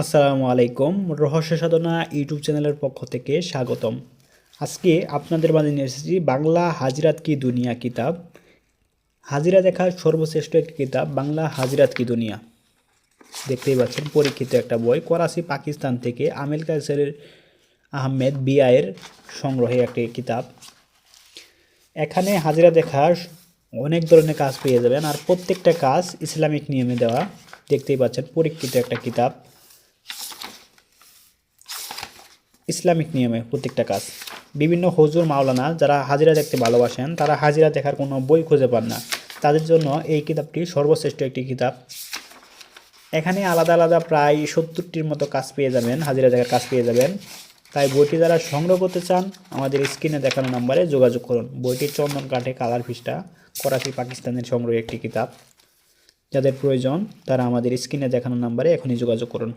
আসসালামু আলাইকুম। রহস্য সাধনা ইউটিউব চ্যানেলের পক্ষ থেকে স্বাগতম। আজকে আপনাদের মাঝে নিয়ে এসেছি বাংলা হাজিরাত কি দুনিয়া কিতাব। হাজিরা দেখার সর্বশ্রেষ্ঠ একটি কিতাব বাংলা হাজিরাত কি দুনিয়া। দেখতেই পাচ্ছেন পরীক্ষিত একটা বই, করাচি পাকিস্তান থেকে আমিল কায়সার আহমেদ বিআইয়ের সংগ্রহে একটি কিতাব। এখানে হাজিরা দেখার অনেক ধরনের কাজ পেয়ে যাবেন, আর প্রত্যেকটা কাজ ইসলামিক নিয়মে দেওয়া। দেখতেই পাচ্ছেন পরীক্ষিত একটা কিতাব, ইসলামিক নিয়মে প্রত্যেকটা কাজ। বিভিন্ন হুজুর মাওলানা যারা হাজিরা দেখতে ভালোবাসেন, তারা হাজিরা দেখার কোনো বই খুঁজে পান না, তাদের জন্য এই কিতাবটি সর্বশ্রেষ্ঠ একটি কিতাব। এখানে আলাদা আলাদা প্রায় 70টির মতো কাজ পেয়ে যাবেন, হাজিরা দেখার কাজ পেয়ে যাবেন। তাই বইটি যারা সংগ্রহ করতে চান আমাদের স্ক্রিনে দেখানো নম্বরে যোগাযোগ করুন। বইটি চন্দন কাঠে কালার পৃষ্ঠা, করাচি পাকিস্তানের সংগ্রহে একটি কিতাব। যাদের প্রয়োজন তারা আমাদের স্ক্রিনে দেখানো নম্বরে এখনই যোগাযোগ করুন।